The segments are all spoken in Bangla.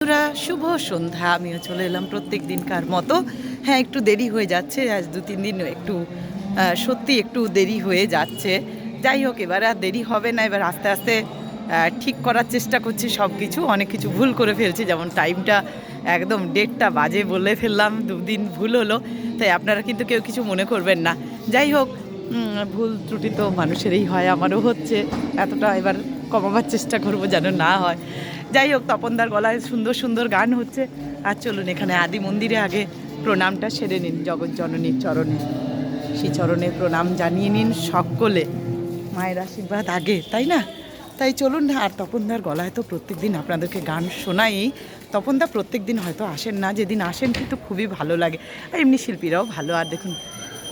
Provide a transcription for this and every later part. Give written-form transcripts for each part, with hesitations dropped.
বন্ধুরা, শুভ সন্ধ্যা। আমিও চলে এলাম প্রত্যেক দিনকার মতো। হ্যাঁ, একটু দেরি হয়ে যাচ্ছে, আজ 2-3 দিন একটু সত্যি একটু দেরি হয়ে যাচ্ছে। যাই হোক, এবার আর দেরি হবে না। এবার আস্তে আস্তে ঠিক করার চেষ্টা করছি সব কিছু। অনেক কিছু ভুল করে ফেলছি, যেমন টাইমটা একদম 1:30 বাজে বলে ফেললাম, 2 দিন ভুল হলো। তাই আপনারা কিন্তু কেউ কিছু মনে করবেন না। যাই হোক, ভুল ত্রুটি তো মানুষেরই হয়, আমারও হচ্ছে। এতটা এবার কমাবার চেষ্টা করব যেন না হয়। যাই হোক, তপনদার গলায় সুন্দর সুন্দর গান হচ্ছে। আর চলুন, এখানে আদি মন্দিরে আগে প্রণামটা সেরে নিন জগৎ জননীর চরণে। সেই চরণে প্রণাম জানিয়ে নিন সকলে। মায়ের আশীর্বাদ আগে, তাই না? তাই চলুন। আর তপনদার গলায় তো প্রত্যেক দিন আপনাদেরকে গান শোনাই। তপনদা প্রত্যেক দিন হয়তো আসেন না, যেদিন আসেন কিন্তু খুবই ভালো লাগে। আর এমনি শিল্পীরাও ভালো। আর দেখুন,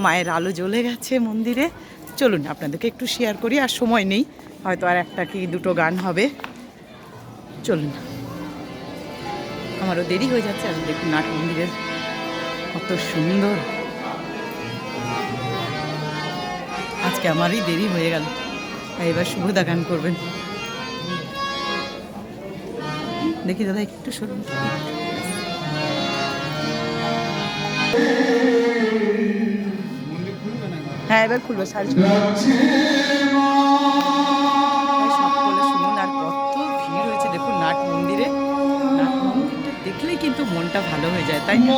মায়ের আলো জ্বলে গেছে মন্দিরে। চলুন আপনাদেরকে একটু শেয়ার করি। আর সময় নেই, হয়তো আর একটা কি দুটো গান হবে। চলুন, আমারও দেরি হয়ে যাচ্ছে। আর দেখুন, নাট মন্দিরের কত সুন্দর। আজকে আমারই দেরি হয়ে গেল। এবার শুভদা গান করবেন। দেখি দাদা, একটু শুনুন। হ্যাঁ, এবার খুলবো। সারি সকলে শুনুন। আর কত ভিড় হয়েছে দেখুন নাট মন্দিরে। নাট মন্দিরটা দেখলেই কিন্তু মনটা ভালো হয়ে যায়, তাই না?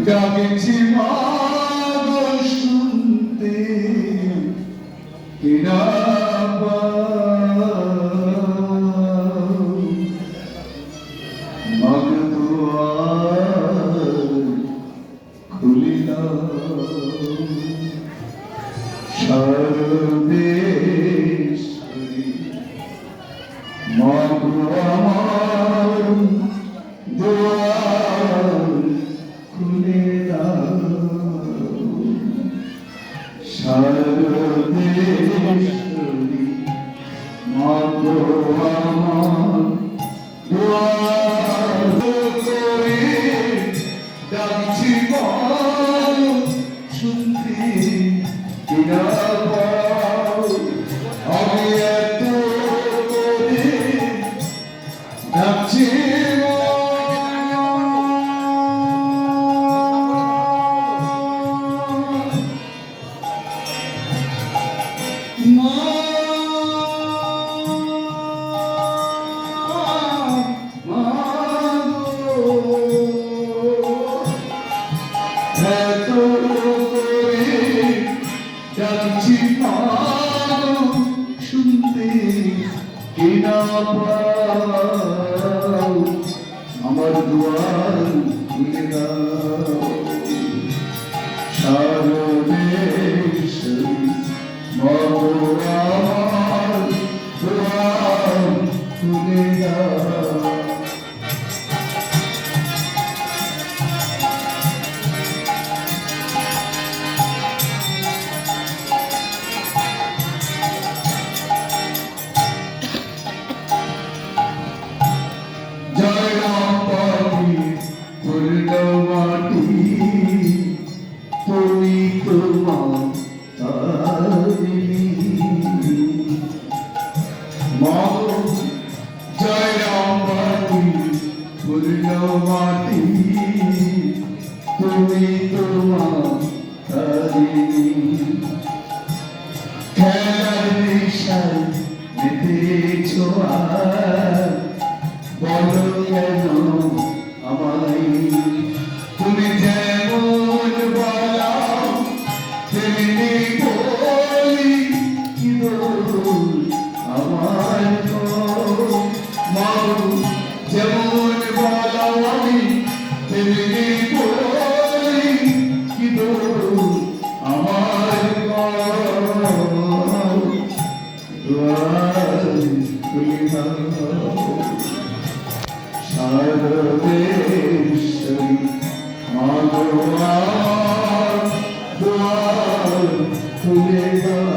জাগেছি মাগো শুনতে কিনা মাগ দুয়ার খুলিলা সর্বেশ্বরী মাগো আমার দুয়ার খুলে দাও সর্বেশ্বরী মাগো আমার দুয়ার করে ডাকছি বলো শুনতে কিনা পাও আমি এত করে ডাকছি শুনতে কিনা পাও আমার দুয়ার খুলে দাও সর্বেশ্বরী মাগো আমার দুয়ার খুলে দাও জয় রাম পাখি পূর্ণ মাটি তুমি তোমার তারিণী মাগো জয় রাম পাখি পূর্ণ মাটি তুমি তোমার তারিণী খেলার নেশায় মেতেছো আর বলো কেন আমায় তুমি যেমন বলাও তেমনি বলি কি আমার মাও যেমন বলাও আমি তেমনি বলি কি আমার দুয়ার খুলে দাও সর্বেশ্বরী মাগো আমার দুয়ার খুলে দাও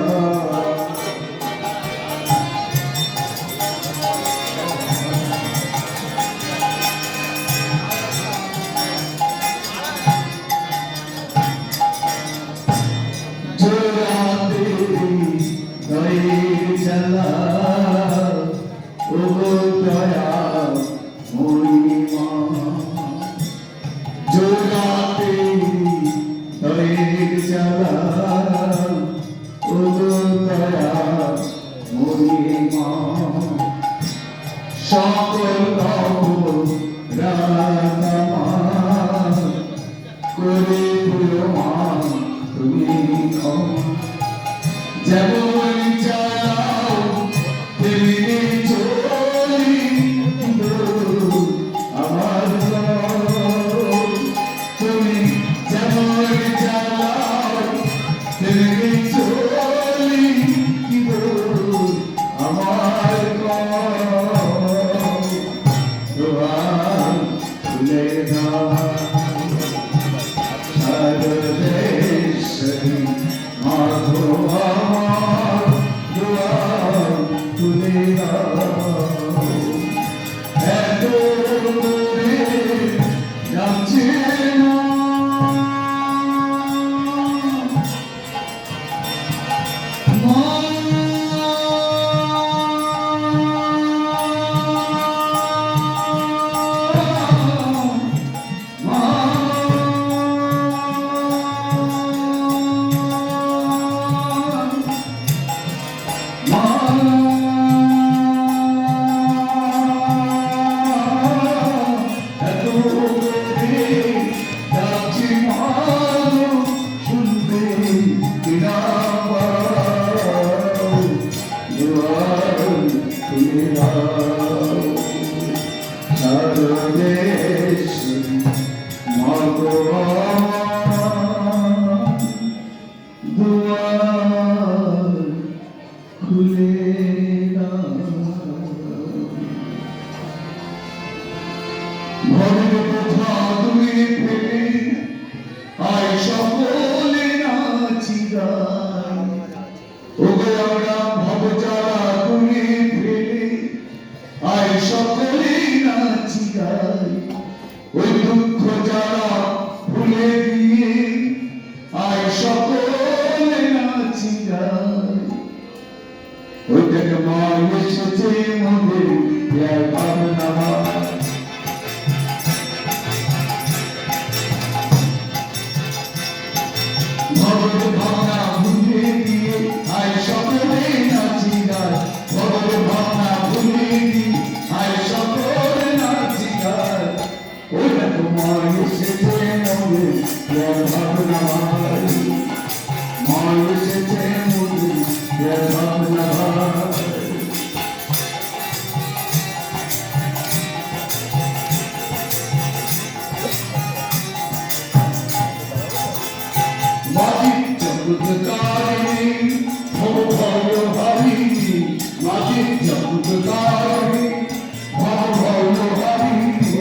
করে দিও মা তুমি ক্ষমা যেমন চাও তেমনি চলি আমার তুমি যেমন চাও তেমনি চলি আমার দোয়ার খুলে দাও সর্বেশ্বরী মাধো আমার দোয়ার খুলে দাও এত দূরে যাচ্ছে না ওই দুঃখ যারা ভুলে গিয়ে আয় সকলে নাচি গাই ওই দেখ মা এসেছে মন্দির ভাবনা ভগব ভাবনা ভুলে গিয়ে আয় সকলে নাচি গাই ভগব ভাবনা ভুলে গিয়ে আয় সকলে নাচি গাই ওই দেখো মা এসেছে মন্দির ভাবনা মা এসেছে মন্দির ভাবনা মাঝি জগৎকারিণী ভব ভব হারিণী মাঝি জগৎকারিণী ভব ভব হারিণী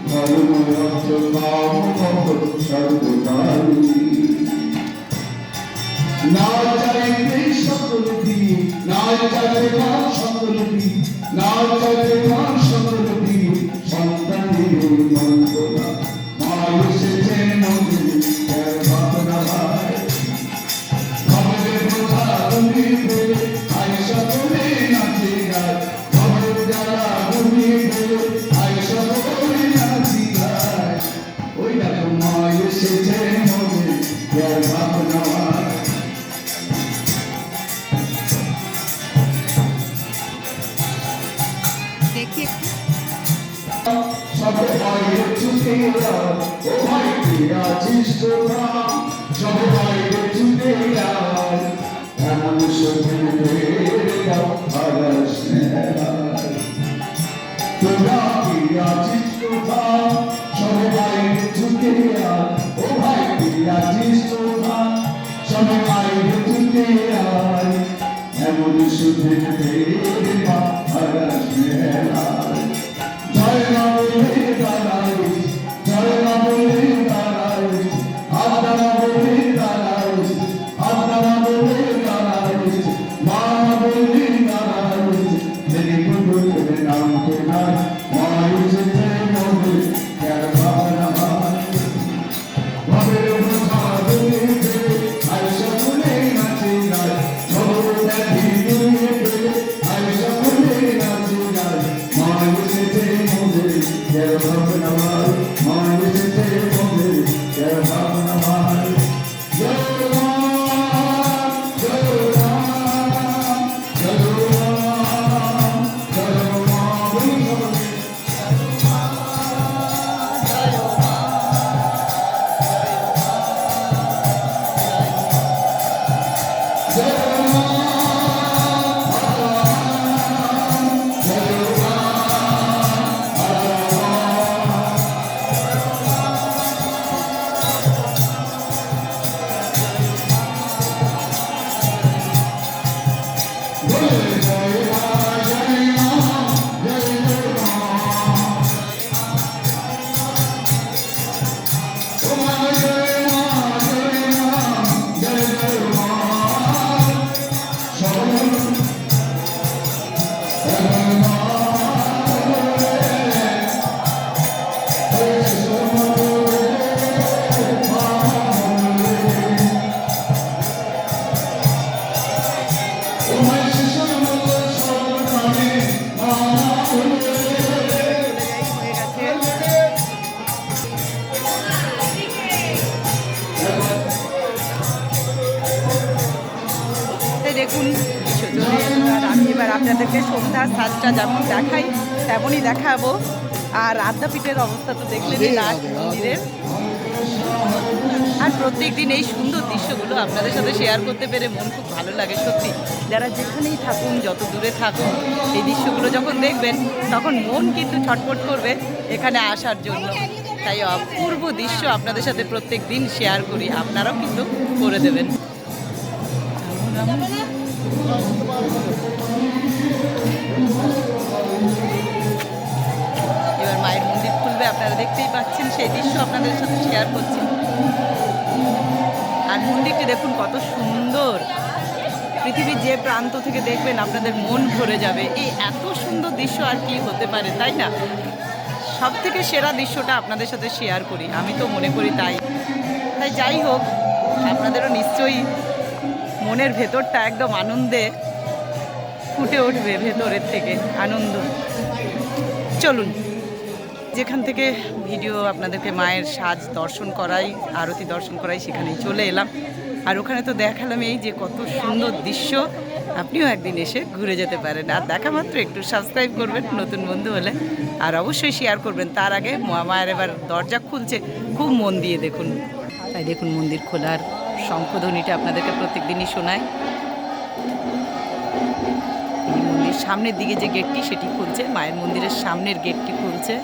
ধর্মরাজ্য নাম ভব সর্বকারিণী না চাইতে সকল দিয়ে না চাইতে মান সকল দিয়ে না চাইতে মান সকল দিয়ে সন্তানের মঙ্গলা মা এসেছে মন্দির ভাবনা ভবের প্রথা তুমি বলে আই সকলে নাচে গায় ভবের জ্বালা তুমি বলে আই সকলে নাচি গায় ওই দেখো মা এসেছে মন্দির ভাবনা সবে বাইরে ছুটে ও ভাই আছিস তোরা সবে বাইরে ছুটে এমন সত্যি তোরা কি আছিস তোরা সবে বাইরে ছুটে ও ভাই আছিস তোরা সবে বাইরে ছুটে এমন সত্যি জয় মা বলে দাঁড়াই জয় মা বলে দাঁড়াই আদানা বলে দাঁড়াই আদানা বলে দাঁড়াই মা বলে দাঁড়াই যদি গুরু নাম কে নাই মা এসেছে মন্দির ভাবনা ভবের বোঝা দুলে আই সকলে নাচে গায় ভবের ব্যাধি দুলে আই দেখুন দৃশ্য চলে এলো। আর আমি এবার আপনাদেরকে সন্ধ্যার সাজটা যেমন দেখাই তেমনই দেখাবো। আর আদ্যাপীঠের অবস্থা তো দেখলেনই নাট মন্দিরের। আর প্রত্যেক দিন এই সুন্দর দৃশ্যগুলো আপনাদের সাথে শেয়ার করতে পেরে মন খুব ভালো লাগে সত্যি। যারা যেখানেই থাকুন, যত দূরে থাকুন, এই দৃশ্যগুলো যখন দেখবেন তখন মন কিন্তু ছটফট করবে এখানে আসার জন্য। তাই অপূর্ব দৃশ্য আপনাদের সাথে প্রত্যেক দিন শেয়ার করি, আপনারাও কিন্তু করে দেবেন। এবার মায়ের মন্দির খুলবে, আপনারা দেখতেই পাচ্ছেন, সেই দৃশ্য আপনাদের সাথে শেয়ার করছি। আর মন্দিরটি দেখুন কত সুন্দর, পৃথিবীর যে প্রান্ত থেকে দেখবেন আপনাদের মন ভরে যাবে। এই এত সুন্দর দৃশ্য আর কি হতে পারে, তাই না? সব থেকে সেরা দৃশ্যটা আপনাদের সাথে শেয়ার করি, আমি তো মনে করি তাই। যাই হোক, আপনাদেরও নিশ্চয়ই মনের ভেতরটা একদম আনন্দে ফুটে উঠবে, ভেতরের থেকে আনন্দ। চলুন, যেখান থেকে ভিডিও আপনাদেরকে মায়ের সাজ দর্শন করাই, আরতি দর্শন করাই, সেখানেই চলে এলাম। আর ওখানে তো দেখালাম এই যে কত সুন্দর দৃশ্য, আপনিও একদিন এসে ঘুরে যেতে পারেন। আর দেখা মাত্র একটু সাবস্ক্রাইব করবেন নতুন বন্ধু হলে, আর অবশ্যই শেয়ার করবেন। তার আগে মায়ের এবার দরজা খুলছে, খুব মন দিয়ে দেখুন। তাই দেখুন মন্দির খোলার শঙ্খধ্বনিটা আপনাদেরকে প্রত্যেক দিনই শোনায়। এই মন্দির সামনের দিকে যে গেটটি সেটি খুলছে, মায়ের মন্দিরের সামনের গেটটি খুলছে।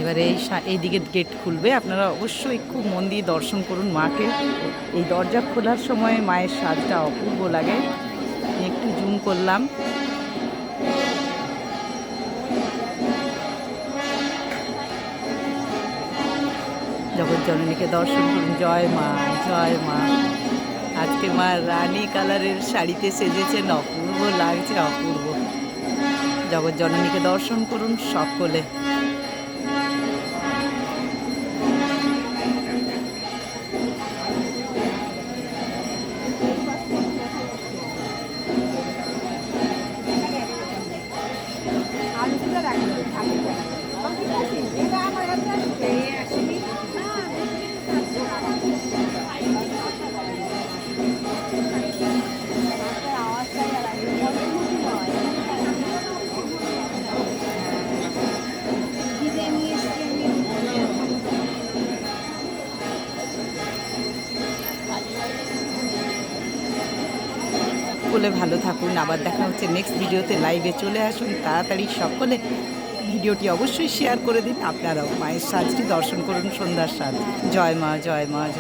এবারে এই দিকে গেট খুলবে, আপনারা অবশ্যই খুব মন দিয়ে দর্শন করুন মাকে। এই দরজা খোলার সময় মায়ের সাজটা অপূর্ব লাগে। একটু জুম করলাম। জগৎজননীকে দর্শন করুন। জয় মা, জয় মা। আজকে মা রানী কালারের শাড়িতে সেজেছেন, অপূর্ব লাগছে, অপূর্ব। জগৎজননীকে দর্শন করুন সকলে। সকলে ভালো থাকুন। আবার দেখা হচ্ছে নেক্সট ভিডিওতে। লাইভে চলে আসুন তাড়াতাড়ি সকলে। ভিডিওটি অবশ্যই শেয়ার করে দিন। আপনারাও মায়ের সাজটি দর্শন করুন, সন্ধ্যার সাজ। জয় মা, জয় মা।